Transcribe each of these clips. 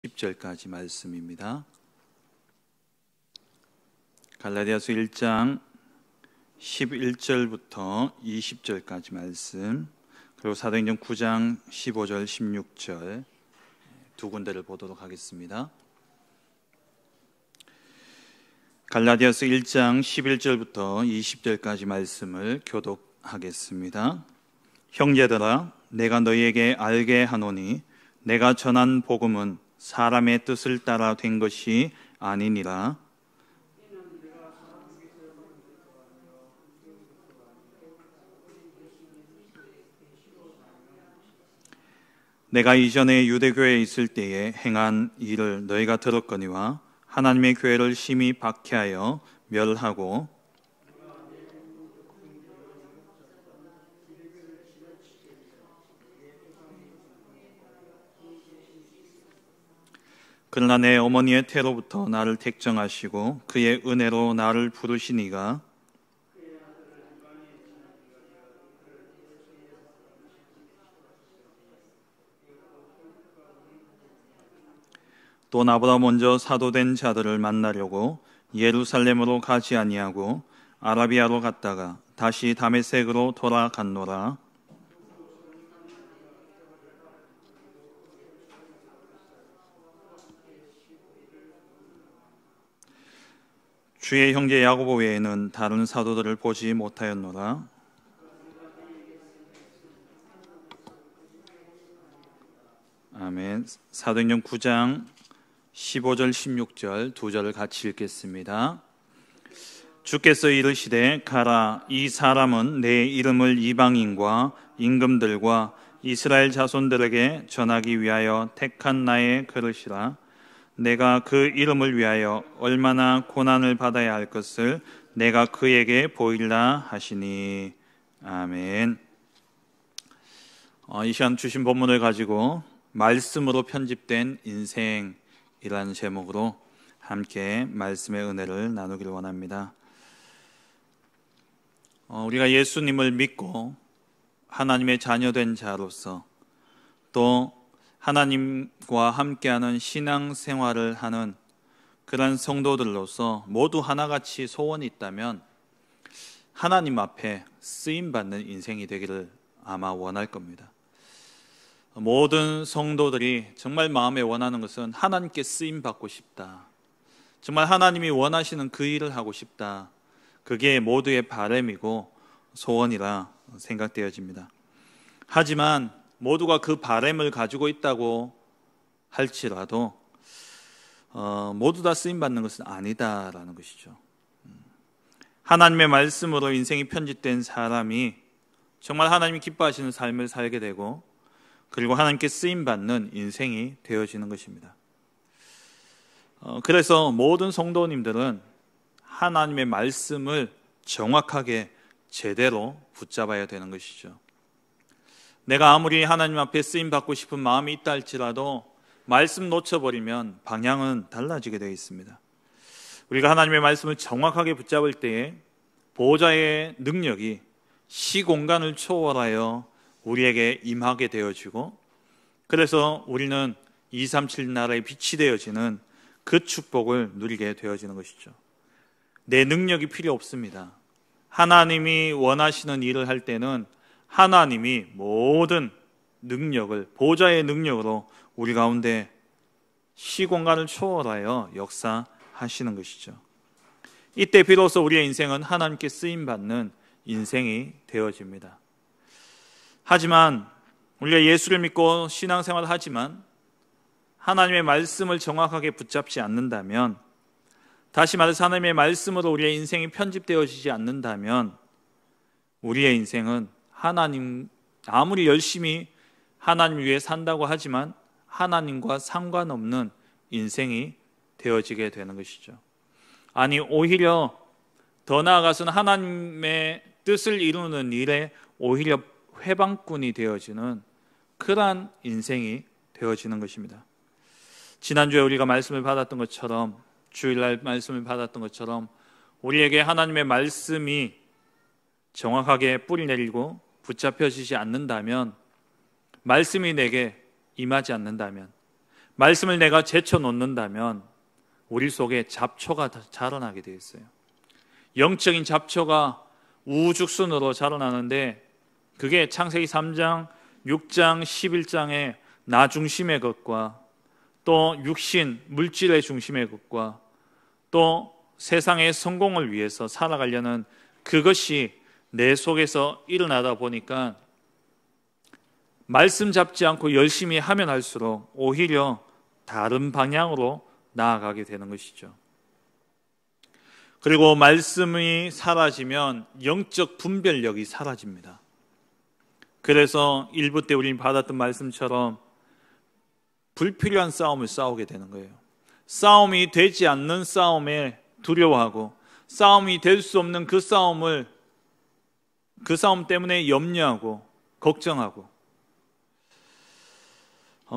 10절까지 말씀입니다. 갈라디아서 1장 11절부터 20절까지 말씀, 그리고 사도행전 9장 15절 16절 두 군데를 보도록 하겠습니다. 갈라디아서 1장 11절부터 20절까지 말씀을 교독하겠습니다. 형제들아, 내가 너희에게 알게 하노니 내가 전한 복음은 사람의 뜻을 따라 된 것이 아니니라. 내가 이전에 유대교회에 있을 때에 행한 일을 너희가 들었거니와 하나님의 교회를 심히 박해하여 멸하고 그러나 내 어머니의 태로부터 나를 택정하시고 그의 은혜로 나를 부르시니가 또 나보다 먼저 사도된 자들을 만나려고 예루살렘으로 가지 아니하고 아라비아로 갔다가 다시 다메섹으로 돌아갔노라. 주의 형제 야고보 외에는 다른 사도들을 보지 못하였노라. 아멘. 사도행전 9장 15절 16절 두 절을 같이 읽겠습니다. 주께서 이르시되 가라, 이 사람은 내 이름을 이방인과 임금들과 이스라엘 자손들에게 전하기 위하여 택한 나의 그릇이라. 내가 그 이름을 위하여 얼마나 고난을 받아야 할 것을 내가 그에게 보이리라 하시니. 아멘. 이 시간 주신 본문을 가지고 말씀으로 편집된 인생이라는 제목으로 함께 말씀의 은혜를 나누기를 원합니다. 우리가 예수님을 믿고 하나님의 자녀된 자로서 또 하나님과 함께하는 신앙생활을 하는 그런 성도들로서 모두 하나같이 소원이 있다면 하나님 앞에 쓰임받는 인생이 되기를 아마 원할 겁니다. 모든 성도들이 정말 마음에 원하는 것은 하나님께 쓰임받고 싶다, 정말 하나님이 원하시는 그 일을 하고 싶다, 그게 모두의 바람이고 소원이라 생각되어집니다. 하지만 모두가 그 바람을 가지고 있다고 할지라도 모두 다 쓰임받는 것은 아니다라는 것이죠. 하나님의 말씀으로 인생이 편집된 사람이 정말 하나님이 기뻐하시는 삶을 살게 되고 그리고 하나님께 쓰임받는 인생이 되어지는 것입니다. 그래서 모든 성도님들은 하나님의 말씀을 정확하게 제대로 붙잡아야 되는 것이죠. 내가 아무리 하나님 앞에 쓰임받고 싶은 마음이 있다 할지라도 말씀 놓쳐버리면 방향은 달라지게 되어 있습니다. 우리가 하나님의 말씀을 정확하게 붙잡을 때에 보호자의 능력이 시공간을 초월하여 우리에게 임하게 되어지고, 그래서 우리는 237 나라의 빛이 되어지는 그 축복을 누리게 되어지는 것이죠. 내 능력이 필요 없습니다. 하나님이 원하시는 일을 할 때는 하나님이 모든 능력을, 보호자의 능력으로 우리 가운데 시공간을 초월하여 역사하시는 것이죠. 이때 비로소 우리의 인생은 하나님께 쓰임받는 인생이 되어집니다. 하지만 우리가 예수를 믿고 신앙생활을 하지만 하나님의 말씀을 정확하게 붙잡지 않는다면, 다시 말해서 하나님의 말씀으로 우리의 인생이 편집되어지지 않는다면 우리의 인생은 하나님, 아무리 열심히 하나님 위해 산다고 하지만 하나님과 상관없는 인생이 되어지게 되는 것이죠. 아니, 오히려 더 나아가서는 하나님의 뜻을 이루는 일에 오히려 회방꾼이 되어지는 그러한 인생이 되어지는 것입니다. 지난주에 우리가 말씀을 받았던 것처럼, 주일날 말씀을 받았던 것처럼 우리에게 하나님의 말씀이 정확하게 뿌리 내리고 붙잡혀지지 않는다면, 말씀이 내게 임하지 않는다면, 말씀을 내가 제쳐놓는다면 우리 속에 잡초가 자라나게 되어 있어요. 영적인 잡초가 우죽순으로 자라나는데 그게 창세기 3장, 6장, 11장의 나 중심의 것과 또 육신, 물질의 중심의 것과 또 세상의 성공을 위해서 살아가려는 그것이 내 속에서 일어나다 보니까 말씀 잡지 않고 열심히 하면 할수록 오히려 다른 방향으로 나아가게 되는 것이죠. 그리고 말씀이 사라지면 영적 분별력이 사라집니다. 그래서 일부 때 우리는 받았던 말씀처럼 불필요한 싸움을 싸우게 되는 거예요. 싸움이 되지 않는 싸움에 두려워하고 싸움이 될 수 없는 그 싸움 때문에 염려하고 걱정하고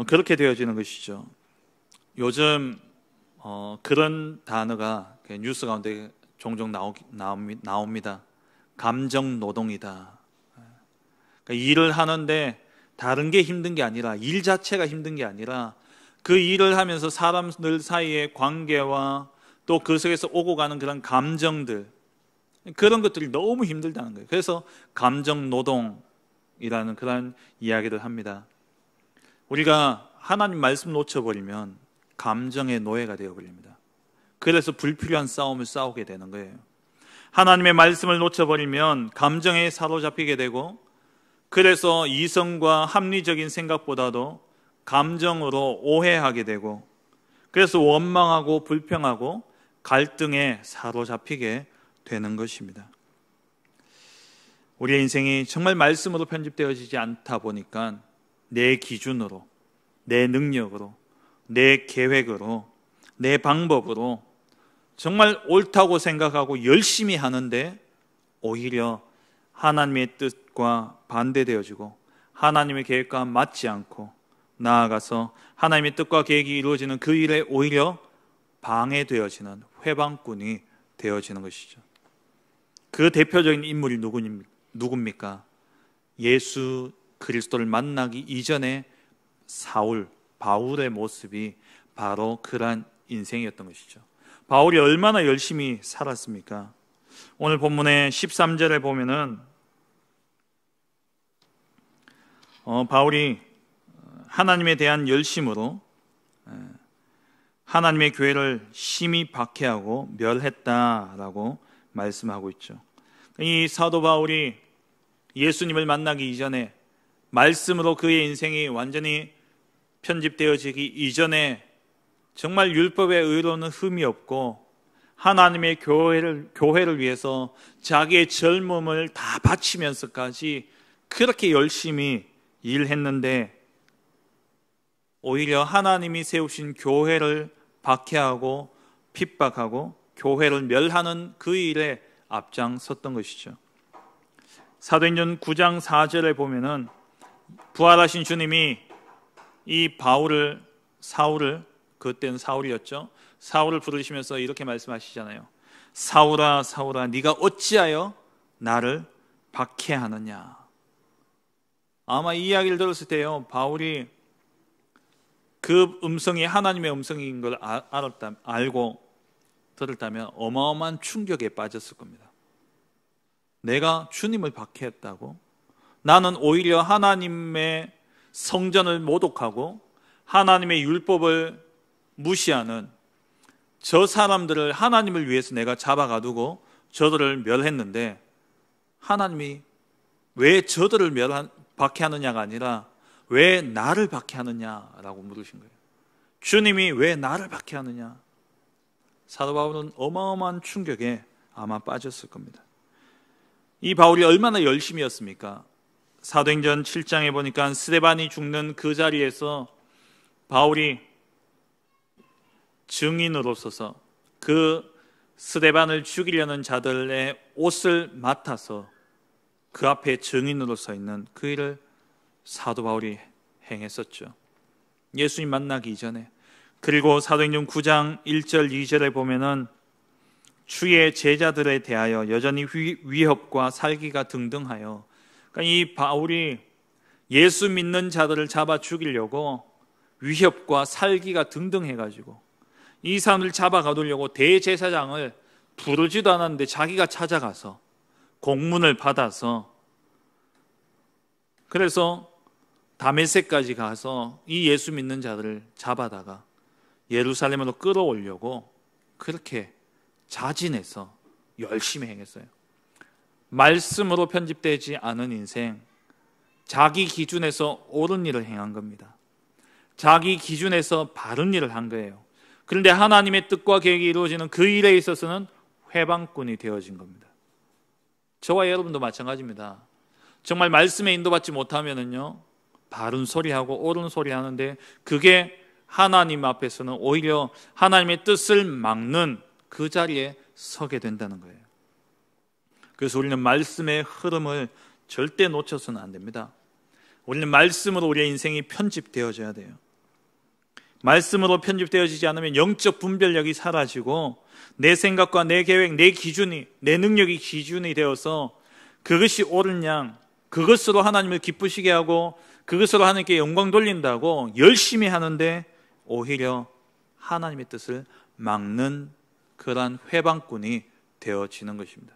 그렇게 되어지는 것이죠. 요즘 그런 단어가 뉴스 가운데 종종 나옵니다. 감정 노동이다. 그러니까 일을 하는데 다른 게 힘든 게 아니라 일 자체가 힘든 게 아니라 그 일을 하면서 사람들 사이의 관계와 또 그 속에서 오고 가는 그런 감정들, 그런 것들이 너무 힘들다는 거예요. 그래서 감정 노동이라는 그런 이야기를 합니다. 우리가 하나님 말씀 놓쳐버리면 감정의 노예가 되어버립니다. 그래서 불필요한 싸움을 싸우게 되는 거예요. 하나님의 말씀을 놓쳐버리면 감정에 사로잡히게 되고 그래서 이성과 합리적인 생각보다도 감정으로 오해하게 되고 그래서 원망하고 불평하고 갈등에 사로잡히게 되는 것입니다. 우리의 인생이 정말 말씀으로 편집되어지지 않다 보니까 내 기준으로, 내 능력으로, 내 계획으로, 내 방법으로 정말 옳다고 생각하고 열심히 하는데 오히려 하나님의 뜻과 반대되어지고 하나님의 계획과 맞지 않고 나아가서 하나님의 뜻과 계획이 이루어지는 그 일에 오히려 방해되어지는 회방꾼이 되어지는 것이죠. 그 대표적인 인물이 누굽니까? 예수 그리스도를 만나기 이전에 바울의 모습이 바로 그러한 인생이었던 것이죠. 바울이 얼마나 열심히 살았습니까? 오늘 본문의 13절에 보면은 바울이 하나님에 대한 열심으로 하나님의 교회를 심히 박해하고 멸했다라고 말씀하고 있죠. 이 사도 바울이 예수님을 만나기 이전에 말씀으로 그의 인생이 완전히 편집되어지기 이전에 정말 율법의 의로는 흠이 없고 하나님의 교회를 위해서 자기의 젊음을 다 바치면서까지 그렇게 열심히 일했는데 오히려 하나님이 세우신 교회를 박해하고 핍박하고 교회를 멸하는 그 일에 앞장섰던 것이죠. 사도행전 9장 4절에 보면은 부활하신 주님이 이 사울을 그때는 사울이었죠. 사울을 부르시면서 이렇게 말씀하시잖아요. 사울아 사울아 네가 어찌하여 나를 박해하느냐. 아마 이 이야기를 들었을 때요, 바울이 그 음성이 하나님의 음성인 걸 알고 들었다면 어마어마한 충격에 빠졌을 겁니다. 내가 주님을 박해했다고? 나는 오히려 하나님의 성전을 모독하고 하나님의 율법을 무시하는 저 사람들을 하나님을 위해서 내가 잡아가두고 저들을 멸했는데 하나님이 왜 저들을 박해하느냐가 아니라 왜 나를 박해하느냐라고 물으신 거예요. 주님이 왜 나를 박해하느냐? 사도 바울은 어마어마한 충격에 아마 빠졌을 겁니다. 이 바울이 얼마나 열심히 했습니까? 사도행전 7장에 보니까 스데반이 죽는 그 자리에서 바울이 증인으로 서서 그 스데반을 죽이려는 자들의 옷을 맡아서 그 앞에 증인으로 서 있는 그 일을 사도 바울이 행했었죠. 예수님 만나기 이전에. 그리고 사도행전 9장 1절 2절에 보면은 주의 제자들에 대하여 여전히 위협과 살기가 등등하여, 그러니까 이 바울이 예수 믿는 자들을 잡아 죽이려고 위협과 살기가 등등 해가지고 이 사람을 잡아가두려고 대제사장을 부르지도 않았는데 자기가 찾아가서 공문을 받아서 그래서 다메섹까지 가서 이 예수 믿는 자들을 잡아다가 예루살렘으로 끌어오려고 그렇게 자진해서 열심히 행했어요. 말씀으로 편집되지 않은 인생, 자기 기준에서 옳은 일을 행한 겁니다. 자기 기준에서 바른 일을 한 거예요. 그런데 하나님의 뜻과 계획이 이루어지는 그 일에 있어서는 회방꾼이 되어진 겁니다. 저와 여러분도 마찬가지입니다. 정말 말씀에 인도받지 못하면은요, 바른 소리하고 옳은 소리 하는데 그게 하나님 앞에서는 오히려 하나님의 뜻을 막는 그 자리에 서게 된다는 거예요. 그래서 우리는 말씀의 흐름을 절대 놓쳐서는 안 됩니다. 우리는 말씀으로 우리의 인생이 편집되어져야 돼요. 말씀으로 편집되어지지 않으면 영적 분별력이 사라지고 내 생각과 내 계획, 내 기준이, 내 능력이 기준이 되어서 그것이 옳은 양, 그것으로 하나님을 기쁘시게 하고 그것으로 하나님께 영광 돌린다고 열심히 하는데 오히려 하나님의 뜻을 막는 그러한 회방꾼이 되어지는 것입니다.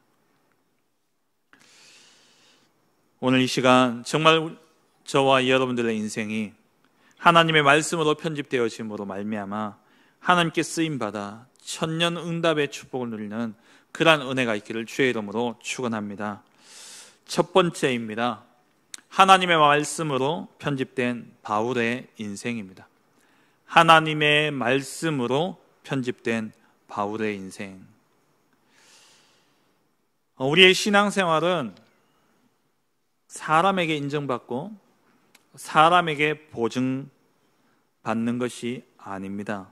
오늘 이 시간 정말 저와 여러분들의 인생이 하나님의 말씀으로 편집되어짐으로 말미암아 하나님께 쓰임받아 천년응답의 축복을 누리는 그러한 은혜가 있기를 주의 이름으로 축원합니다. 첫 번째입니다. 하나님의 말씀으로 편집된 바울의 인생입니다. 하나님의 말씀으로 편집된 바울의 인생. 우리의 신앙생활은 사람에게 인정받고 사람에게 보증받는 것이 아닙니다.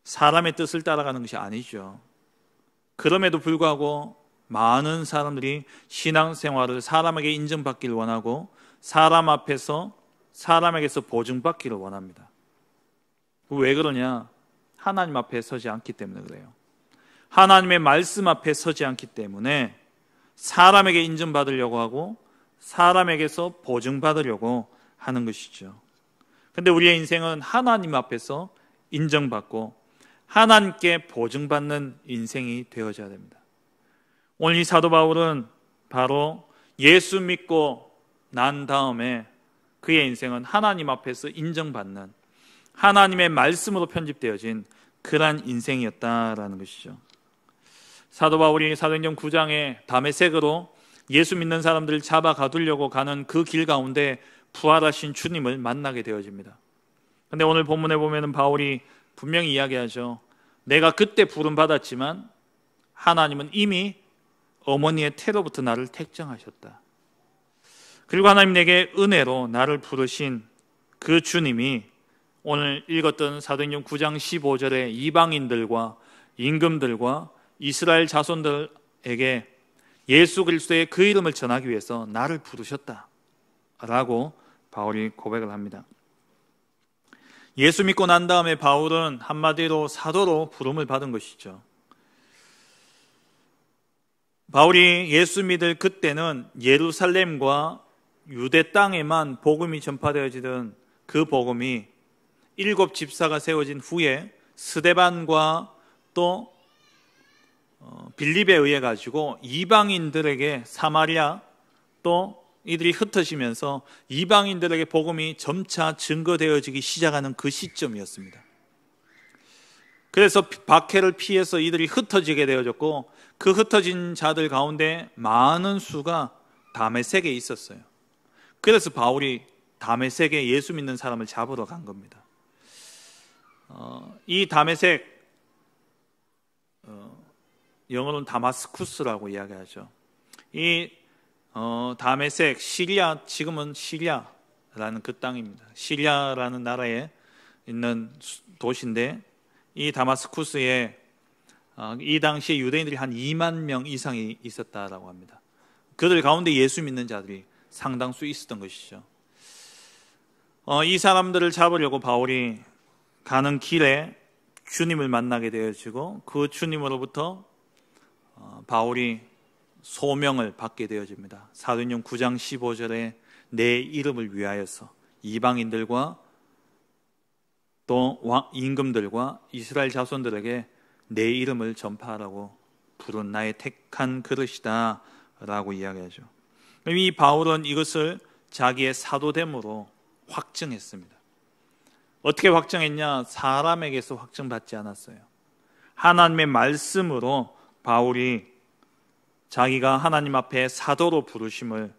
사람의 뜻을 따라가는 것이 아니죠. 그럼에도 불구하고 많은 사람들이 신앙생활을 사람에게 인정받기를 원하고 사람 앞에서 사람에게서 보증받기를 원합니다. 왜 그러냐? 하나님 앞에 서지 않기 때문에 그래요. 하나님의 말씀 앞에 서지 않기 때문에 사람에게 인정받으려고 하고 사람에게서 보증받으려고 하는 것이죠. 그런데 우리의 인생은 하나님 앞에서 인정받고 하나님께 보증받는 인생이 되어져야 됩니다. 오늘 이 사도 바울은 바로 예수 믿고 난 다음에 그의 인생은 하나님 앞에서 인정받는 하나님의 말씀으로 편집되어진 그러한 인생이었다라는 것이죠. 사도 바울이 사도행전 9장에 다메섹으로 예수 믿는 사람들을 잡아 가두려고 가는 그 길 가운데 부활하신 주님을 만나게 되어집니다. 그런데 오늘 본문에 보면은 바울이 분명히 이야기하죠. 내가 그때 부름 받았지만 하나님은 이미 어머니의 태로부터 나를 택정하셨다. 그리고 하나님 내게 은혜로 나를 부르신 그 주님이 오늘 읽었던 사도행전 9장 15절에 이방인들과 임금들과 이스라엘 자손들에게 예수 그리스도의 그 이름을 전하기 위해서 나를 부르셨다라고 바울이 고백을 합니다. 예수 믿고 난 다음에 바울은 한마디로 사도로 부름을 받은 것이죠. 바울이 예수 믿을 그때는 예루살렘과 유대 땅에만 복음이 전파되어지던 그 복음이 7 집사가 세워진 후에 스데반과 또 빌립에 의해 가지고 이방인들에게 사마리아 또 이들이 흩어지면서 이방인들에게 복음이 점차 증거되어지기 시작하는 그 시점이었습니다. 그래서 박해를 피해서 이들이 흩어지게 되어졌고 그 흩어진 자들 가운데 많은 수가 다메섹에 있었어요. 그래서 바울이 다메섹에 예수 믿는 사람을 잡으러 간 겁니다. 이 다메섹 영어로는 다마스쿠스라고 이야기하죠. 이 다메섹, 시리아, 지금은 시리아라는 그 땅입니다. 시리아라는 나라에 있는 도시인데 이 다마스쿠스에 이 당시에 유대인들이 한 2만 명 이상이 있었다라고 합니다. 그들 가운데 예수 믿는 자들이 상당수 있었던 것이죠. 이 사람들을 잡으려고 바울이 가는 길에 주님을 만나게 되어지고 그 주님으로부터 바울이 소명을 받게 되어집니다. 사도행전 9장 15절에 내 이름을 위하여서 이방인들과 또 임금들과 이스라엘 자손들에게 내 이름을 전파하라고 부른 나의 택한 그릇이다 라고 이야기하죠. 이 바울은 이것을 자기의 사도됨으로 확증했습니다. 어떻게 확증했냐? 사람에게서 확증받지 않았어요. 하나님의 말씀으로 바울이 자기가 하나님 앞에 사도로 부르심을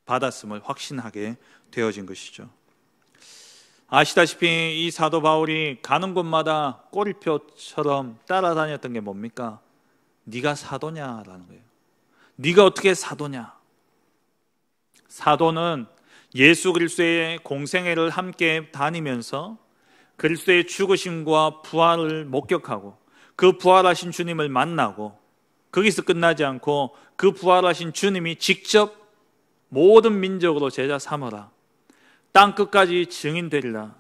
받았음을 확신하게 되어진 것이죠. 아시다시피 이 사도 바울이 가는 곳마다 꼬리표처럼 따라다녔던 게 뭡니까? 네가 사도냐라는 거예요. 네가 어떻게 사도냐? 사도는 예수 그리스도의 공생애를 함께 다니면서 그리스도의 죽으심과 부활을 목격하고 그 부활하신 주님을 만나고 거기서 끝나지 않고 그 부활하신 주님이 직접 모든 민족으로 제자 삼으라, 땅 끝까지 증인되리라,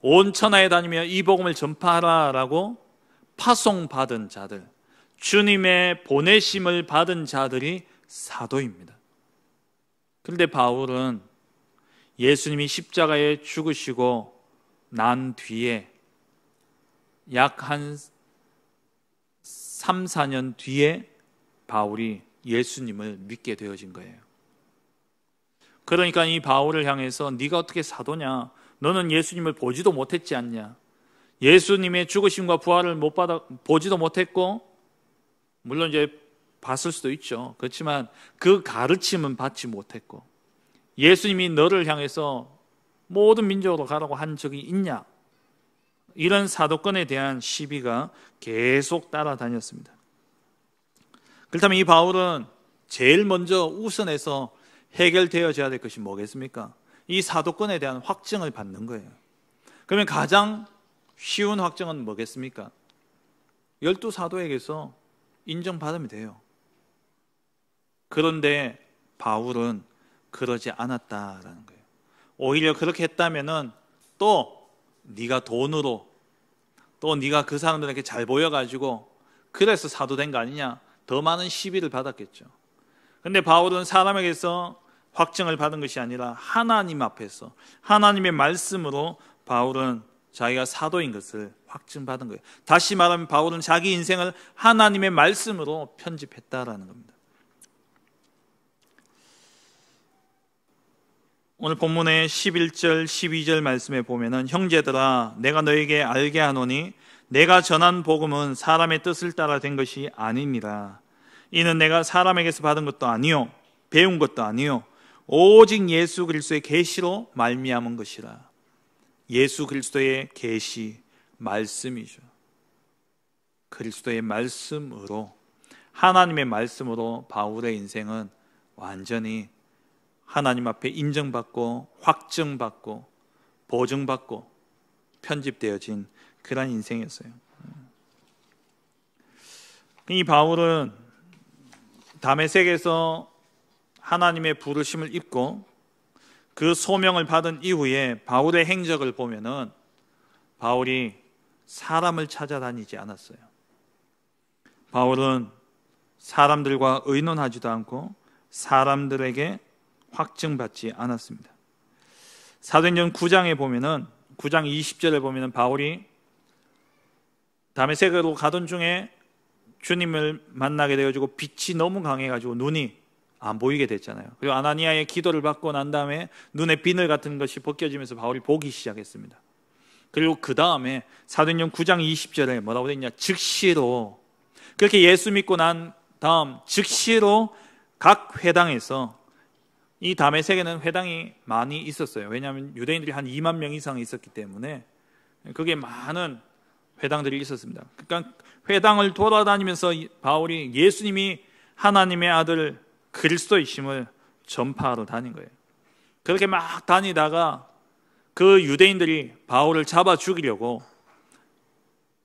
온 천하에 다니며 이 복음을 전파하라 라고 파송받은 자들, 주님의 보내심을 받은 자들이 사도입니다. 그런데 바울은 예수님이 십자가에 죽으시고 난 뒤에 약 한 3, 4년 뒤에 바울이 예수님을 믿게 되어진 거예요. 그러니까 이 바울을 향해서 네가 어떻게 사도냐? 너는 예수님을 보지도 못했지 않냐? 예수님의 죽으심과 부활을 보지도 못했고, 물론 이제 봤을 수도 있죠. 그렇지만 그 가르침은 받지 못했고, 예수님이 너를 향해서 모든 민족으로 가라고 한 적이 있냐? 이런 사도권에 대한 시비가 계속 따라다녔습니다. 그렇다면 이 바울은 제일 먼저 우선해서 해결되어져야 될 것이 뭐겠습니까? 이 사도권에 대한 확증을 받는 거예요. 그러면 가장 쉬운 확증은 뭐겠습니까? 12사도에게서 인정받으면 돼요. 그런데 바울은 그러지 않았다라는 거예요. 오히려 그렇게 했다면은 또 네가 돈으로, 또 네가 그 사람들에게 잘 보여가지고 그래서 사도된 거 아니냐, 더 많은 시비를 받았겠죠. 근데 바울은 사람에게서 확증을 받은 것이 아니라 하나님 앞에서 하나님의 말씀으로 바울은 자기가 사도인 것을 확증받은 거예요. 다시 말하면 바울은 자기 인생을 하나님의 말씀으로 편집했다라는 겁니다. 오늘 본문의 11절, 12절 말씀에 보면은 형제들아 내가 너에게 알게 하노니 내가 전한 복음은 사람의 뜻을 따라 된 것이 아닙니다. 이는 내가 사람에게서 받은 것도 아니요 배운 것도 아니요 오직 예수 그리스도의 계시로 말미암은 것이라. 예수 그리스도의 계시, 말씀이죠. 그리스도의 말씀으로, 하나님의 말씀으로 바울의 인생은 완전히 하나님 앞에 인정받고 확증받고 보증받고 편집되어진 그런 인생이었어요. 이 바울은 다메섹에서 하나님의 부르심을 입고 그 소명을 받은 이후에 바울의 행적을 보면은 바울이 사람을 찾아다니지 않았어요. 바울은 사람들과 의논하지도 않고 사람들에게 확증받지 않았습니다. 사도행전 9장에 보면은 9장 20절에 보면은 바울이 다메섹으로 가던 중에 주님을 만나게 되어지고 빛이 너무 강해가지고 눈이 안 보이게 됐잖아요. 그리고 아나니아의 기도를 받고 난 다음에 눈에 비늘 같은 것이 벗겨지면서 바울이 보기 시작했습니다. 그리고 그 다음에 사도행전 9장 20절에 뭐라고 되어 있냐? 즉시로, 그렇게 예수 믿고 난 다음 즉시로 각 회당에서, 이 다메섹에는 회당이 많이 있었어요. 왜냐하면 유대인들이 한 2만 명 이상 있었기 때문에 그게 많은 회당들이 있었습니다. 그러니까 회당을 돌아다니면서 바울이 예수님이 하나님의 아들 그리스도이심을 전파하러 다닌 거예요. 그렇게 막 다니다가 그 유대인들이 바울을 잡아 죽이려고,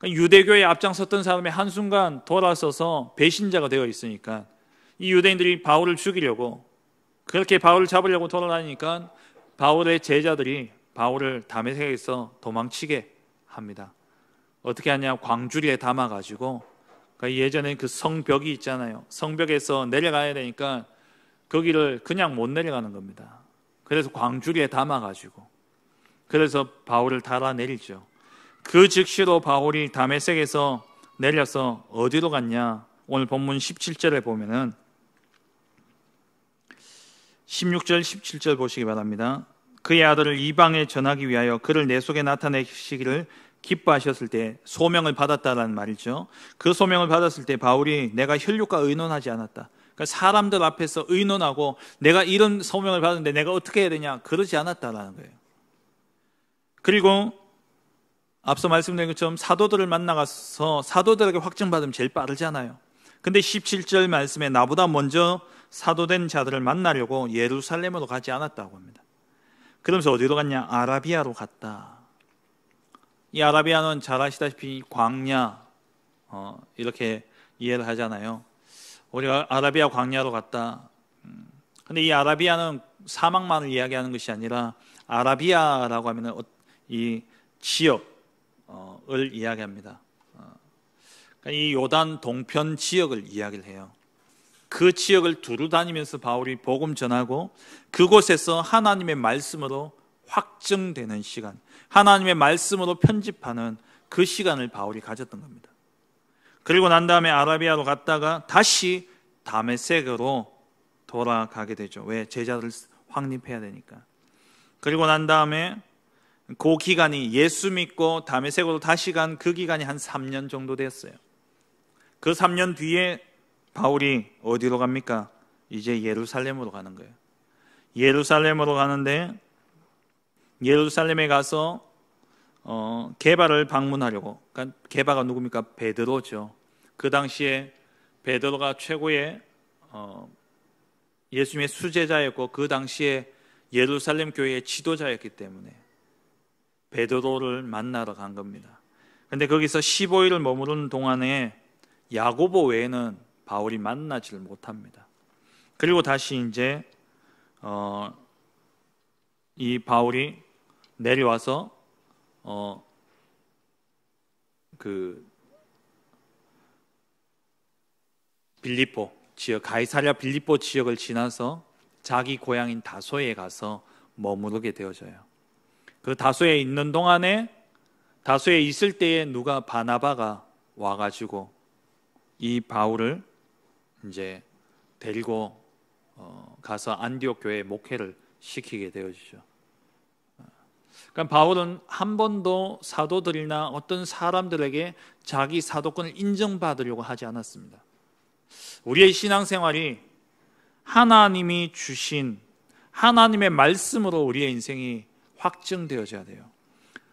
유대교에 앞장섰던 사람이 한순간 돌아서서 배신자가 되어 있으니까 이 유대인들이 바울을 죽이려고, 그렇게 바울을 잡으려고 돌아다니니까 바울의 제자들이 바울을 다메섹에서 도망치게 합니다. 어떻게 하냐? 광주리에 담아가지고, 그러니까 예전에 그 성벽이 있잖아요. 성벽에서 내려가야 되니까 거기를 그냥 못 내려가는 겁니다. 그래서 광주리에 담아가지고, 그래서 바울을 달아내리죠. 그 즉시로 바울이 다메섹에서 내려서 어디로 갔냐? 오늘 본문 17절에 보면은 16절 17절 보시기 바랍니다. 그의 아들을 이방에 전하기 위하여 그를 내 속에 나타내시기를 기뻐하셨을 때 소명을 받았다라는 말이죠. 그 소명을 받았을 때 바울이 내가 혈육과 의논하지 않았다. 그러니까 사람들 앞에서 의논하고 내가 이런 소명을 받았는데 내가 어떻게 해야 되냐, 그러지 않았다라는 거예요. 그리고 앞서 말씀드린 것처럼 사도들을 만나가서 사도들에게 확증받으면 제일 빠르잖아요. 근데 17절 말씀에 나보다 먼저 사도된 자들을 만나려고 예루살렘으로 가지 않았다고 합니다. 그러면서 어디로 갔냐? 아라비아로 갔다. 이 아라비아는 잘 아시다시피 광야, 이렇게 이해를 하잖아요. 우리가 아라비아 광야로 갔다. 근데 이 아라비아는 사막만을 이야기하는 것이 아니라 아라비아라고 하면 이 지역을 이야기합니다. 그러니까 이 요단 동편 지역을 이야기를 해요. 그 지역을 두루 다니면서 바울이 복음 전하고 그곳에서 하나님의 말씀으로 확증되는 시간, 하나님의 말씀으로 편집하는 그 시간을 바울이 가졌던 겁니다. 그리고 난 다음에 아라비아로 갔다가 다시 다메섹으로 돌아가게 되죠. 왜? 제자들을 확립해야 되니까. 그리고 난 다음에 그 기간이 예수 믿고 다메섹으로 다시 간 그 기간이 한 3년 정도 됐어요. 그 3년 뒤에 바울이 어디로 갑니까? 이제 예루살렘으로 가는 거예요. 예루살렘으로 가는데 예루살렘에 가서 게바를 방문하려고. 그러니까 게바가 누굽니까? 베드로죠. 그 당시에 베드로가 최고의 예수님의 수제자였고 그 당시에 예루살렘 교회의 지도자였기 때문에 베드로를 만나러 간 겁니다. 그런데 거기서 15일을 머무르는 동안에 야고보 외에는 바울이 만나지를 못합니다. 그리고 다시 이제 이 바울이 내려와서 그 빌립보 지역, 가이사랴 빌립보 지역을 지나서 자기 고향인 다소에 가서 머무르게 되어져요. 그 다소에 있는 동안에 다소에 있을 때에 누가 바나바가 와가지고 이 바울을 이제 데리고 가서 안디옥 교회에 목회를 시키게 되어지죠. 그러니까 바울은 한 번도 사도들이나 어떤 사람들에게 자기 사도권을 인정받으려고 하지 않았습니다. 우리의 신앙생활이 하나님이 주신 하나님의 말씀으로 우리의 인생이 확증되어져야 돼요.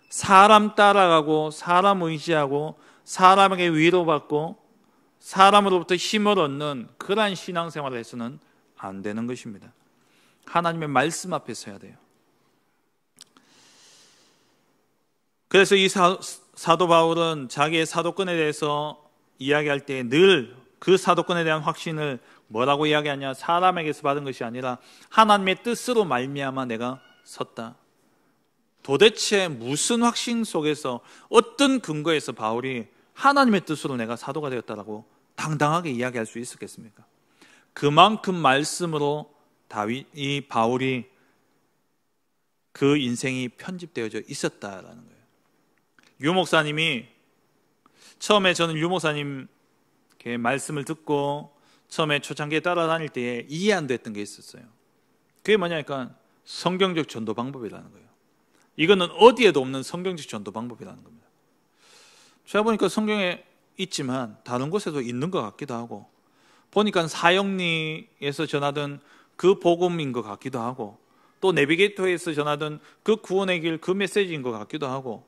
사람 따라가고 사람 의지하고 사람에게 위로받고 사람으로부터 힘을 얻는 그러한 신앙생활을 해서는 안 되는 것입니다. 하나님의 말씀 앞에 서야 돼요. 그래서 이 사도 바울은 자기의 사도권에 대해서 이야기할 때 늘 그 사도권에 대한 확신을 뭐라고 이야기하냐? 사람에게서 받은 것이 아니라 하나님의 뜻으로 말미암아 내가 섰다. 도대체 무슨 확신 속에서 어떤 근거에서 바울이 하나님의 뜻으로 내가 사도가 되었다라고 당당하게 이야기할 수 있었겠습니까? 그만큼 말씀으로 이 바울이 그 인생이 편집되어져 있었다라는 거예요. 유 목사님이 처음에 저는 유 목사님 말씀을 듣고 처음에 초창기에 따라다닐 때에 이해 안 됐던 게 있었어요. 그게 뭐냐니까 성경적 전도 방법이라는 거예요. 이거는 어디에도 없는 성경적 전도 방법이라는 겁니다. 제가 보니까 성경에 있지만 다른 곳에도 있는 것 같기도 하고 보니까 사역리에서 전하던 그 복음인 것 같기도 하고 또 내비게이터에서 전하던 그 구원의 길 그 메시지인 것 같기도 하고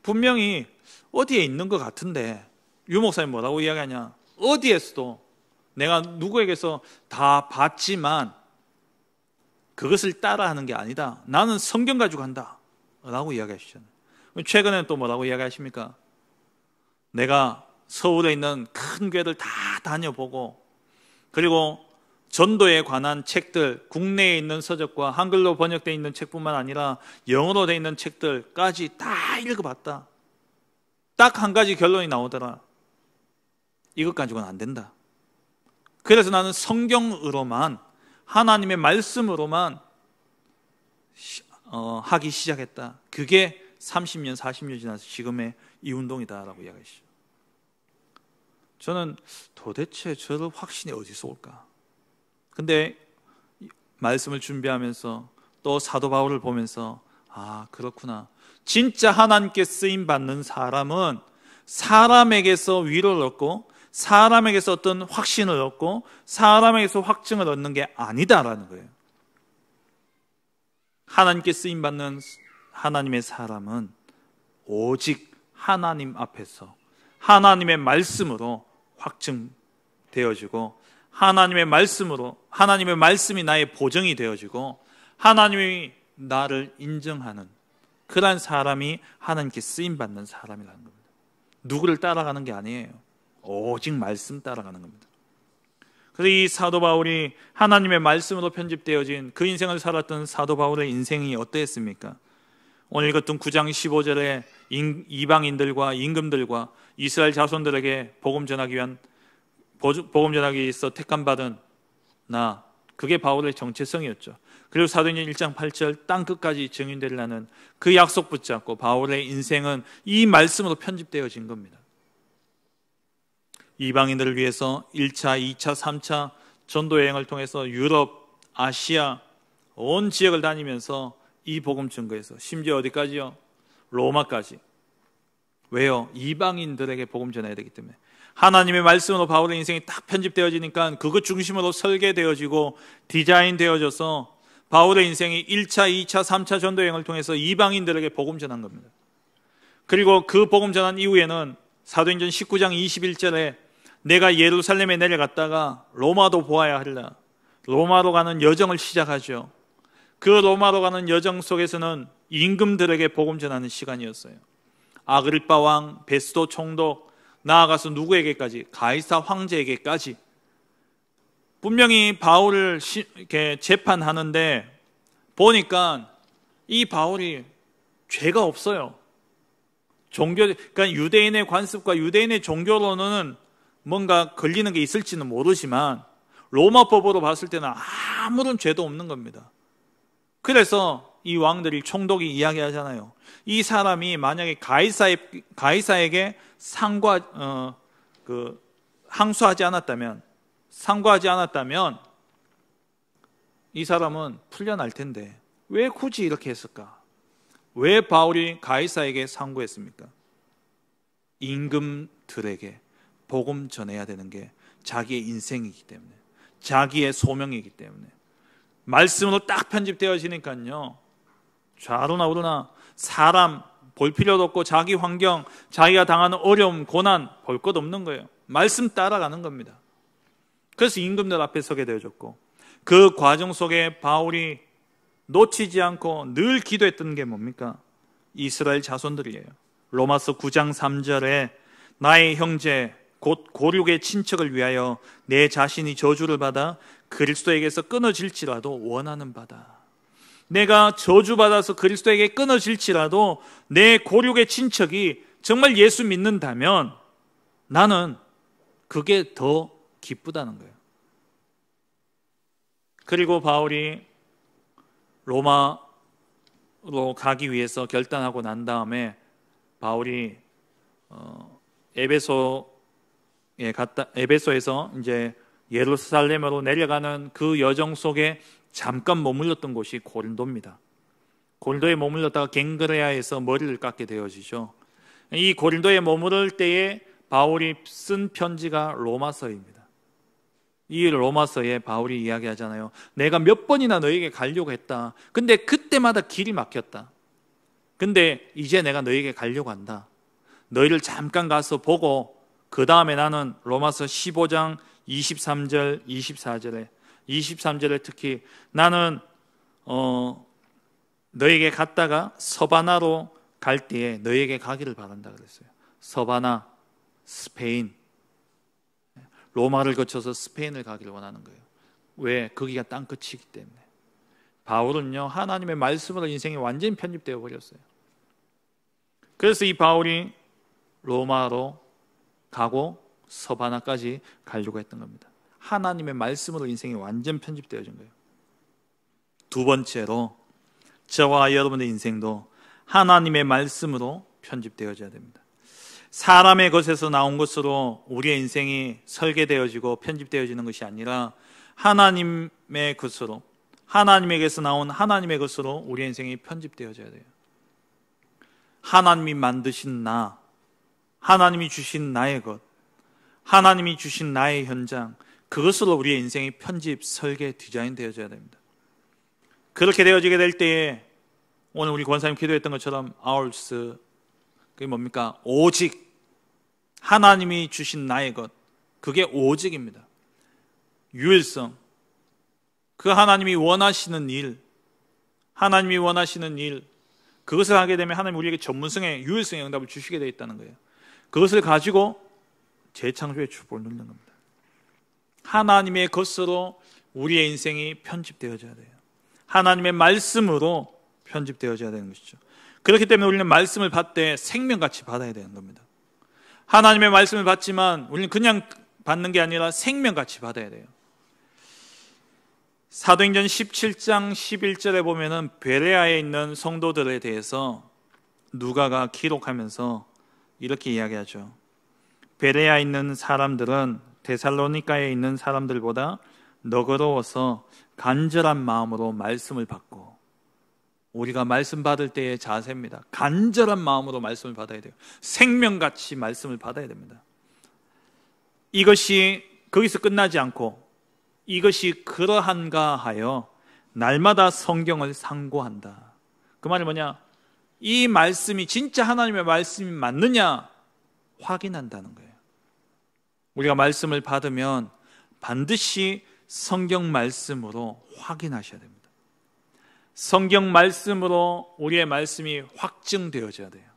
분명히 어디에 있는 것 같은데 유 목사님 뭐라고 이야기하냐? 어디에서도 내가 누구에게서 다 봤지만 그것을 따라하는 게 아니다. 나는 성경 가지고 한다 라고 이야기하시잖아요. 최근에 또 뭐라고 이야기하십니까? 내가 서울에 있는 큰 교회를 다 다녀보고 그리고 전도에 관한 책들, 국내에 있는 서적과 한글로 번역되어 있는 책뿐만 아니라 영어로 되어 있는 책들까지 다 읽어봤다. 딱 한 가지 결론이 나오더라. 이것 가지고는 안 된다. 그래서 나는 성경으로만 하나님의 말씀으로만 하기 시작했다. 그게 30년, 40년 지나서 지금의 이 운동이다라고 이야기하시죠. 저는 도대체 저런 확신이 어디서 올까? 근데 말씀을 준비하면서 또 사도 바울을 보면서 아, 그렇구나. 진짜 하나님께 쓰임 받는 사람은 사람에게서 위로를 얻고 사람에게서 어떤 확신을 얻고 사람에게서 확증을 얻는 게 아니다라는 거예요. 하나님께 쓰임 받는 하나님의 사람은 오직 하나님 앞에서 하나님의 말씀으로 확증되어지고 하나님의 말씀으로 하나님의 말씀이 나의 보증이 되어지고 하나님이 나를 인정하는 그런 사람이 하나님께 쓰임 받는 사람이라는 겁니다. 누구를 따라가는 게 아니에요. 오직 말씀 따라가는 겁니다. 그래서 이 사도 바울이 하나님의 말씀으로 편집되어진 그 인생을 살았던 사도 바울의 인생이 어떠했습니까? 오늘 읽었던 9장 15절에 이방인들과 임금들과 이스라엘 자손들에게 복음 전하기 위해서 택함받은 나, 그게 바울의 정체성이었죠. 그리고 사도행전 1장 8절 땅 끝까지 증인되리라는 그 약속 붙잡고 바울의 인생은 이 말씀으로 편집되어진 겁니다. 이방인들을 위해서 1차, 2차, 3차 전도 여행을 통해서 유럽, 아시아 온 지역을 다니면서 이 복음 증거해서 심지어 어디까지요? 로마까지. 왜요? 이방인들에게 복음 전해야 되기 때문에. 하나님의 말씀으로 바울의 인생이 딱 편집되어지니까 그것 중심으로 설계되어지고 디자인되어져서 바울의 인생이 1차, 2차, 3차 전도 여행을 통해서 이방인들에게 복음 전한 겁니다. 그리고 그 복음 전한 이후에는 사도행전 19장 21절에 내가 예루살렘에 내려갔다가 로마도 보아야 하리라. 로마로 가는 여정을 시작하죠. 그 로마로 가는 여정 속에서는 임금들에게 복음 전하는 시간이었어요. 아그리빠 왕, 베스도 총독, 나아가서 누구에게까지? 가이사 황제에게까지. 분명히 바울을 이렇게 재판하는데 보니까 이 바울이 죄가 없어요. 그러니까 유대인의 관습과 유대인의 종교로는 뭔가 걸리는 게 있을지는 모르지만 로마법으로 봤을 때는 아무런 죄도 없는 겁니다. 그래서 이 왕들이 총독이 이야기하잖아요. 이 사람이 만약에 가이사에게 항소하지 않았다면 이 사람은 풀려날 텐데 왜 굳이 이렇게 했을까? 왜 바울이 가이사에게 상고했습니까? 임금들에게 복음 전해야 되는 게 자기의 인생이기 때문에, 자기의 소명이기 때문에. 말씀으로 딱 편집되어지니까요, 좌로나 우로나 사람 볼 필요도 없고 자기 환경, 자기가 당하는 어려움, 고난 볼 것 없는 거예요. 말씀 따라가는 겁니다. 그래서 임금들 앞에 서게 되어졌고, 그 과정 속에 바울이 놓치지 않고 늘 기도했던 게 뭡니까? 이스라엘 자손들이에요. 로마서 9장 3절에 나의 형제 곧 고륙의 친척을 위하여 내 자신이 저주를 받아 그리스도에게서 끊어질지라도 원하는 바다. 내가 저주받아서 그리스도에게 끊어질지라도 내 고륙의 친척이 정말 예수 믿는다면 나는 그게 더 기쁘다는 거예요. 그리고 바울이 로마로 가기 위해서 결단하고 난 다음에 바울이 에베소에서 이제 예루살렘으로 내려가는 그 여정 속에 잠깐 머물렀던 곳이 고린도입니다. 고린도에 머물렀다가 갱그레아에서 머리를 깎게 되어지죠. 이 고린도에 머무를 때에 바울이 쓴 편지가 로마서입니다. 이 로마서에 바울이 이야기하잖아요. 내가 몇 번이나 너에게 가려고 했다. 근데 그때마다 길이 막혔다. 근데 이제 내가 너에게 가려고 한다. 너희를 잠깐 가서 보고 그 다음에 나는 로마서 15장 23절, 23절에 특히 나는 너에게 갔다가 서바나로 갈 때에 너에게 가기를 바란다 그랬어요. 서바나, 스페인, 로마를 거쳐서 스페인을 가기를 원하는 거예요. 왜? 거기가 땅끝이기 때문에. 바울은요, 하나님의 말씀으로 인생이 완전히 편집되어 버렸어요. 그래서 이 바울이 로마로 가고 서바나까지 가려고 했던 겁니다. 하나님의 말씀으로 인생이 완전 편집되어진 거예요. 두 번째로 저와 여러분의 인생도 하나님의 말씀으로 편집되어져야 됩니다. 사람의 것에서 나온 것으로 우리의 인생이 설계되어지고 편집되어지는 것이 아니라 하나님의 것으로, 하나님에게서 나온 하나님의 것으로 우리의 인생이 편집되어져야 돼요. 하나님이 만드신 나, 하나님이 주신 나의 것, 하나님이 주신 나의 현장, 그것으로 우리의 인생이 편집, 설계, 디자인 되어져야 됩니다. 그렇게 되어지게 될 때에 오늘 우리 권사님 기도했던 것처럼 ours, 그게 뭡니까? 오직 하나님이 주신 나의 것, 그게 오직입니다. 유일성, 그 하나님이 원하시는 일, 하나님이 원하시는 일, 그것을 하게 되면 하나님 우리에게 전문성의 유일성의 응답을 주시게 되어 있다는 거예요. 그것을 가지고 재창조의 축복을 누리는 겁니다. 하나님의 것으로 우리의 인생이 편집되어져야 돼요. 하나님의 말씀으로 편집되어져야 되는 것이죠. 그렇기 때문에 우리는 말씀을 받을 때 생명같이 받아야 되는 겁니다. 하나님의 말씀을 받지만 우리는 그냥 받는 게 아니라 생명같이 받아야 돼요. 사도행전 17장 11절에 보면은 베레아에 있는 성도들에 대해서 누가가 기록하면서 이렇게 이야기하죠. 베레아에 있는 사람들은 데살로니가에 있는 사람들보다 너그러워서 간절한 마음으로 말씀을 받고, 우리가 말씀 받을 때의 자세입니다. 간절한 마음으로 말씀을 받아야 돼요. 생명같이 말씀을 받아야 됩니다. 이것이 거기서 끝나지 않고 이것이 그러한가 하여 날마다 성경을 상고한다. 그 말이 뭐냐? 이 말씀이 진짜 하나님의 말씀이 맞느냐 확인한다는 거예요. 우리가 말씀을 받으면 반드시 성경 말씀으로 확인하셔야 됩니다. 성경 말씀으로 우리의 말씀이 확증되어져야 돼요.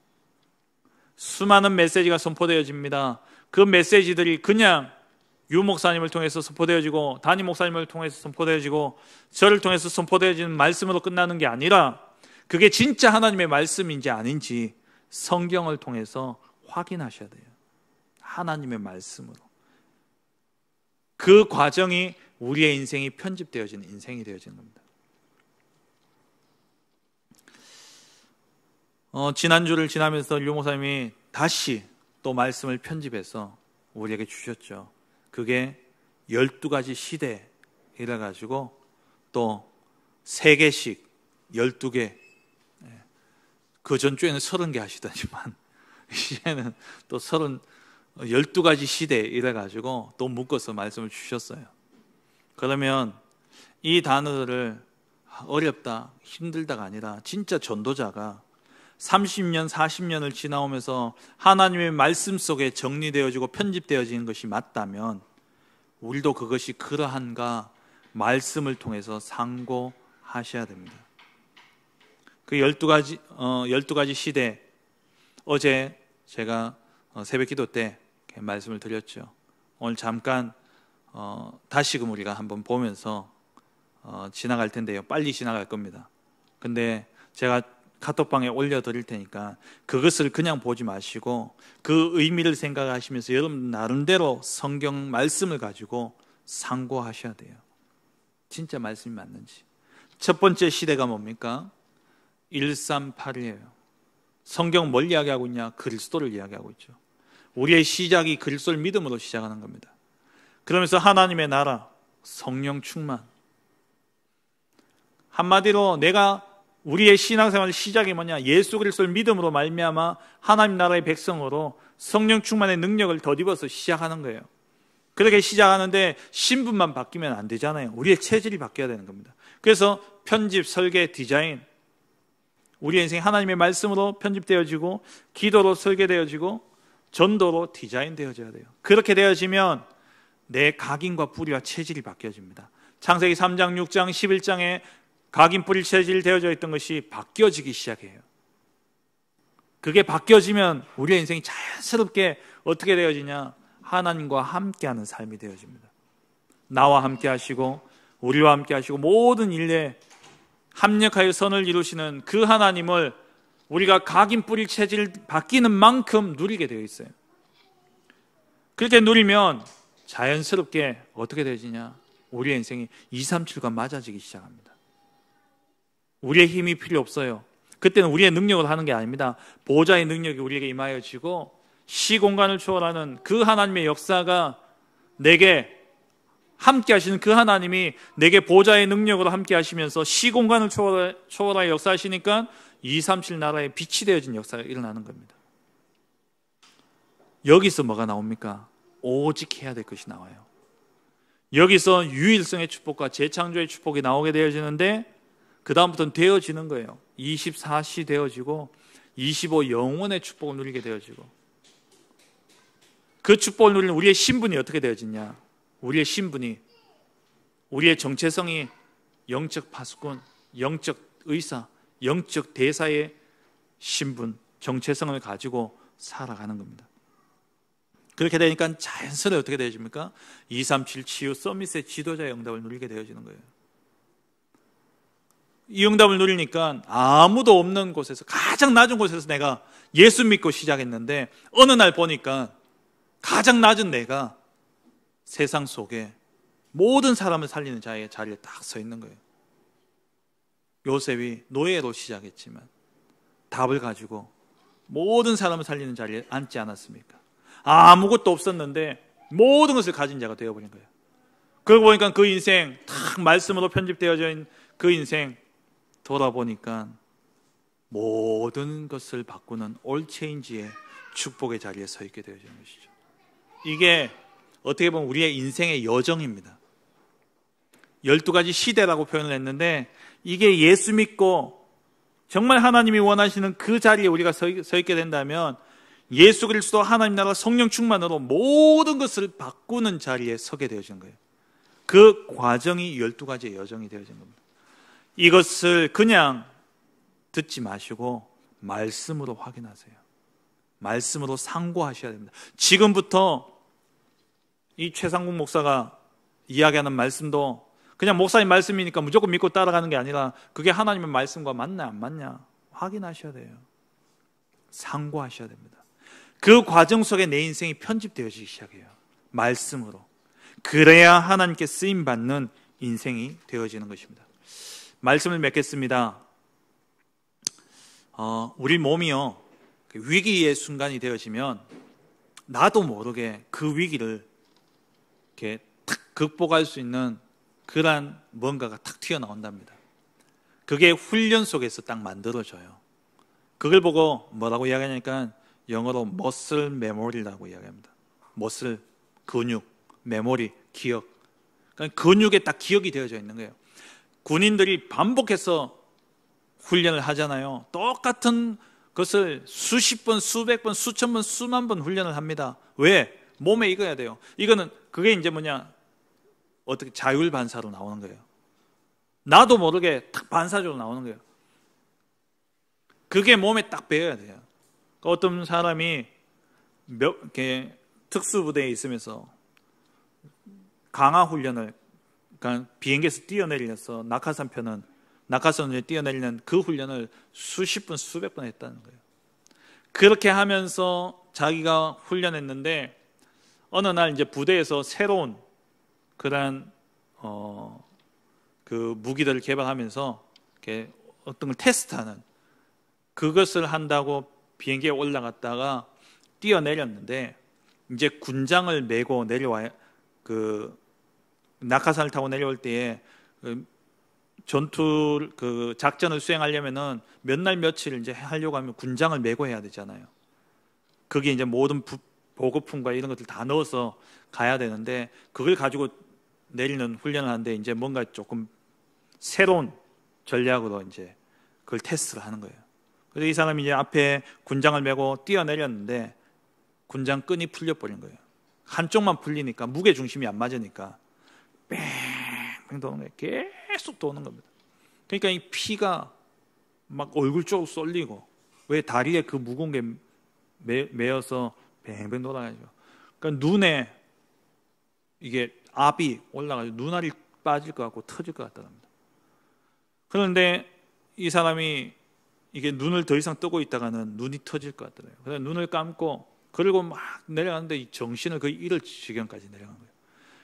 수많은 메시지가 선포되어집니다. 그 메시지들이 그냥 유 목사님을 통해서 선포되어지고 담임 목사님을 통해서 선포되어지고 저를 통해서 선포되어지는 말씀으로 끝나는 게 아니라 그게 진짜 하나님의 말씀인지 아닌지 성경을 통해서 확인하셔야 돼요. 하나님의 말씀으로. 그 과정이 우리의 인생이 편집되어지는 인생이 되어지는 겁니다. 지난주를 지나면서 유 목사님이 다시 또 말씀을 편집해서 우리에게 주셨죠. 그게 12가지 시대 이래가지고 또 3개씩 12개, 그 전주에는 30개 하시더니만 이제는 또 12가지 시대 이래가지고 또 묶어서 말씀을 주셨어요. 그러면 이 단어를 어렵다, 힘들다가 아니라 진짜 전도자가 30년, 40년을 지나오면서 하나님의 말씀 속에 정리되어지고 편집되어지는 것이 맞다면 우리도 그것이 그러한가 말씀을 통해서 상고하셔야 됩니다. 그 12가지 시대, 어제 제가 새벽 기도 때 말씀을 드렸죠. 오늘 잠깐 다시금 우리가 한번 보면서 지나갈 텐데요. 빨리 지나갈 겁니다. 근데 제가 카톡방에 올려드릴 테니까 그것을 그냥 보지 마시고 그 의미를 생각하시면서 여러분 나름대로 성경 말씀을 가지고 상고하셔야 돼요. 진짜 말씀이 맞는지. 첫 번째 시대가 뭡니까? 138이에요. 성경 뭘 이야기하고 있냐? 그리스도를 이야기하고 있죠. 우리의 시작이 그리스도를 믿음으로 시작하는 겁니다. 그러면서 하나님의 나라, 성령 충만. 한마디로 내가 우리의 신앙생활의 시작이 뭐냐? 예수 그리스도를 믿음으로 말미암아 하나님 나라의 백성으로 성령 충만의 능력을 덧입어서 시작하는 거예요. 그렇게 시작하는데 신분만 바뀌면 안 되잖아요. 우리의 체질이 바뀌어야 되는 겁니다. 그래서 편집, 설계, 디자인, 우리의 인생이 하나님의 말씀으로 편집되어지고 기도로 설계되어지고 전도로 디자인되어져야 돼요. 그렇게 되어지면 내 각인과 뿌리와 체질이 바뀌어집니다. 창세기 3장, 6장, 11장에 각인 뿌리 체질 되어져 있던 것이 바뀌어지기 시작해요. 그게 바뀌어지면 우리의 인생이 자연스럽게 어떻게 되어지냐? 하나님과 함께하는 삶이 되어집니다. 나와 함께 하시고 우리와 함께 하시고 모든 일에 합력하여 선을 이루시는 그 하나님을 우리가 각인 뿌리 체질 바뀌는 만큼 누리게 되어 있어요. 그렇게 누리면 자연스럽게 어떻게 되어지냐? 우리의 인생이 237과 맞아지기 시작합니다. 우리의 힘이 필요 없어요. 그때는 우리의 능력으로 하는 게 아닙니다. 보호자의 능력이 우리에게 임하여지고 시공간을 초월하는 그 하나님의 역사가 내게 함께 하시는 그 하나님이 내게 보호자의 능력으로 함께 하시면서 시공간을 초월하여 역사하시니까 237 나라의 빛이 되어진 역사가 일어나는 겁니다. 여기서 뭐가 나옵니까? 오직 해야 될 것이 나와요. 여기서 유일성의 축복과 재창조의 축복이 나오게 되어지는데 그 다음부터는 되어지는 거예요. 24시 되어지고 25 영원의 축복을 누리게 되어지고, 그 축복을 누리는 우리의 신분이 어떻게 되어지냐? 우리의 신분이, 우리의 정체성이 영적 파수꾼, 영적 의사, 영적 대사의 신분, 정체성을 가지고 살아가는 겁니다. 그렇게 되니까 자연스레 어떻게 되어집니까? 237 치유 서밋의 지도자의 응답을 누리게 되어지는 거예요. 이 응답을 누리니까 아무도 없는 곳에서, 가장 낮은 곳에서 내가 예수 믿고 시작했는데 어느 날 보니까 가장 낮은 내가 세상 속에 모든 사람을 살리는 자의 자리에 딱 서 있는 거예요. 요셉이 노예로 시작했지만 답을 가지고 모든 사람을 살리는 자리에 앉지 않았습니까? 아무것도 없었는데 모든 것을 가진 자가 되어버린 거예요. 그러고 보니까 그 인생, 딱 말씀으로 편집되어져 있는 그 인생 돌아보니까 모든 것을 바꾸는 올체인지의 축복의 자리에 서 있게 되어지는 것이죠. 이게 어떻게 보면 우리의 인생의 여정입니다. 12가지 시대라고 표현을 했는데 이게 예수 믿고 정말 하나님이 원하시는 그 자리에 우리가 서 있게 된다면 예수 그리스도 하나님 나라 성령 충만으로 모든 것을 바꾸는 자리에 서게 되어지는 거예요. 그 과정이 12가지의 여정이 되어진 겁니다. 이것을 그냥 듣지 마시고 말씀으로 확인하세요. 말씀으로 상고하셔야 됩니다. 지금부터 이 최상국 목사가 이야기하는 말씀도 그냥 목사님 말씀이니까 무조건 믿고 따라가는 게 아니라 그게 하나님의 말씀과 맞냐 안 맞냐 확인하셔야 돼요. 상고하셔야 됩니다. 그 과정 속에 내 인생이 편집되어지기 시작해요. 말씀으로. 그래야 하나님께 쓰임받는 인생이 되어지는 것입니다. 말씀을 맺겠습니다. 우리 몸이요, 위기의 순간이 되어지면 나도 모르게 그 위기를 이렇게 탁 극복할 수 있는 그러한 뭔가가 탁 튀어나온답니다. 그게 훈련 속에서 딱 만들어져요. 그걸 보고 뭐라고 이야기하니까 영어로 머슬 메모리라고 이야기합니다. 머슬, 근육, 메모리, 기억. 그러니까 근육에 딱 기억이 되어져 있는 거예요. 군인들이 반복해서 훈련을 하잖아요. 똑같은 것을 수십 번, 수백 번, 수천 번, 수만 번 훈련을 합니다. 왜? 몸에 익어야 돼요. 이거는 그게 이제 뭐냐, 어떻게 자율반사로 나오는 거예요. 나도 모르게 딱 반사적으로 나오는 거예요. 그게 몸에 딱 배어야 돼요. 어떤 사람이 이렇게 특수부대에 있으면서 강화 훈련을, 그러니까 비행기에서 뛰어내리면서 낙하산을 뛰어내리는 그 훈련을 수십 번, 수백 번 했다는 거예요. 그렇게 하면서 자기가 훈련했는데 어느 날 이제 부대에서 새로운 그러한 그 무기들을 개발하면서 이렇게 어떤 걸 테스트하는, 그것을 한다고 비행기에 올라갔다가 뛰어내렸는데 이제 군장을 메고 내려와야, 그 낙하산을 타고 내려올 때에 전투 그 작전을 수행하려면은 몇 날 며칠 이제 하려고 하면 군장을 메고 해야 되잖아요. 그게 이제 모든 보급품과 이런 것들 다 넣어서 가야 되는데 그걸 가지고 내리는 훈련을 하는데 이제 뭔가 조금 새로운 전략으로 이제 그걸 테스트를 하는 거예요. 그래서 이 사람이 이제 앞에 군장을 메고 뛰어내렸는데 군장 끈이 풀려버린 거예요. 한쪽만 풀리니까 무게 중심이 안 맞으니까 뺑뺑 도는 거예요. 계속 도는 겁니다. 그러니까 이 피가 막 얼굴 쪽으로 쏠리고, 왜 다리에 그 무거운 게 매여서 뱅뱅 돌아가죠. 그러니까 눈에 이게 압이 올라가지고 눈알이 빠질 것 같고 터질 것 같답니다. 그런데 이 사람이 이게 눈을 더 이상 뜨고 있다가는 눈이 터질 것 같더라고요. 그래서 눈을 감고 그리고 막 내려가는데 이 정신을 거의 잃을 지경까지 내려간 거예요.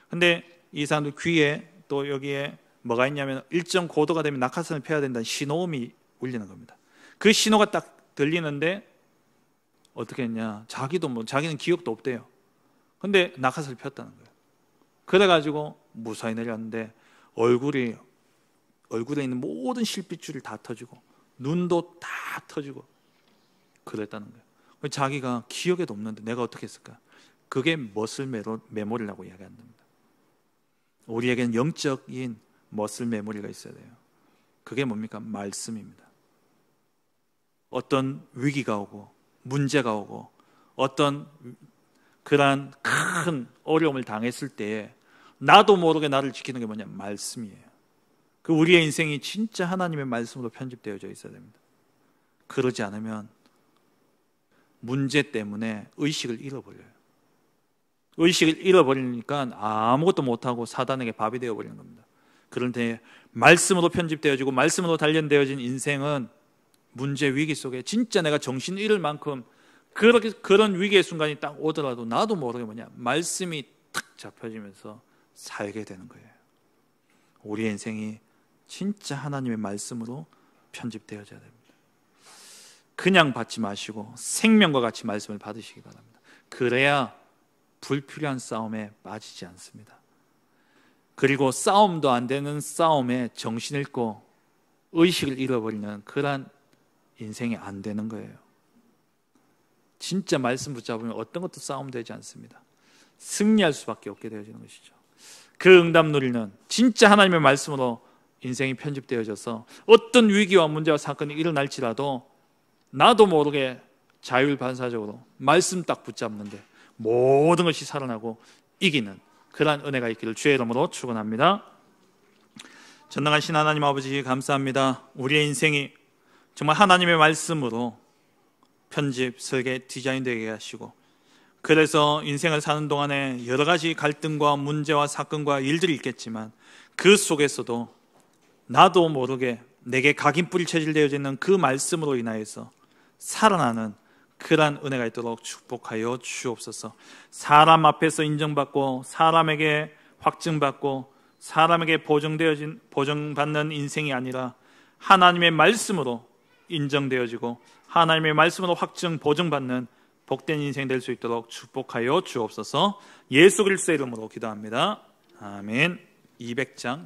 근데 이 사람들 귀에 또 여기에 뭐가 있냐면 일정 고도가 되면 낙하산을 펴야 된다는 신호음이 울리는 겁니다. 그 신호가 딱 들리는데 어떻게 했냐? 자기는 기억도 없대요. 근데 낙하산을 폈다는 거예요. 그래가지고 무사히 내렸는데 얼굴에 있는 모든 실핏줄이 다 터지고 눈도 다 터지고 그랬다는 거예요. 자기가 기억에도 없는데 내가 어떻게 했을까? 그게 머슬 메모리라고 이야기한답니다. 우리에게는 영적인 머슬 메모리가 있어야 돼요. 그게 뭡니까? 말씀입니다. 어떤 위기가 오고 문제가 오고 어떤 그러한 큰 어려움을 당했을 때에 나도 모르게 나를 지키는 게 뭐냐? 말씀이에요. 그 우리의 인생이 진짜 하나님의 말씀으로 편집되어져 있어야 됩니다. 그러지 않으면 문제 때문에 의식을 잃어버려요. 의식을 잃어버리니까 아무것도 못하고 사단에게 밥이 되어버리는 겁니다. 그런데 말씀으로 편집되어지고 말씀으로 단련되어진 인생은 문제 위기 속에 진짜 내가 정신 잃을 만큼 그런 위기의 순간이 딱 오더라도 나도 모르게 뭐냐? 말씀이 탁 잡혀지면서 살게 되는 거예요. 우리의 인생이 진짜 하나님의 말씀으로 편집되어져야 됩니다. 그냥 받지 마시고 생명과 같이 말씀을 받으시기 바랍니다. 그래야 불필요한 싸움에 빠지지 않습니다. 그리고 싸움도 안 되는 싸움에 정신 잃고 의식을 잃어버리는 그런 인생이 안 되는 거예요. 진짜 말씀 붙잡으면 어떤 것도 싸움되지 않습니다. 승리할 수밖에 없게 되어지는 것이죠. 그 응답 누리는 진짜 하나님의 말씀으로 인생이 편집되어져서 어떤 위기와 문제와 사건이 일어날지라도 나도 모르게 자율반사적으로 말씀 딱 붙잡는데 모든 것이 살아나고 이기는 그러한 은혜가 있기를 주의 이름으로 축원합니다. 전능하신 하나님 아버지 감사합니다. 우리의 인생이 정말 하나님의 말씀으로 편집, 설계, 디자인되게 하시고 그래서 인생을 사는 동안에 여러 가지 갈등과 문제와 사건과 일들이 있겠지만 그 속에서도 나도 모르게 내게 각인뿌리 체질되어져 있는 그 말씀으로 인하여서 살아나는 그러한 은혜가 있도록 축복하여 주옵소서. 사람 앞에서 인정받고 사람에게 확증받고 사람에게 보정받는 인생이 아니라 하나님의 말씀으로 인정되어지고 하나님의 말씀으로 확증, 보정받는 복된 인생 될 수 있도록 축복하여 주옵소서. 예수 그리스도의 이름으로 기도합니다. 아멘. 200장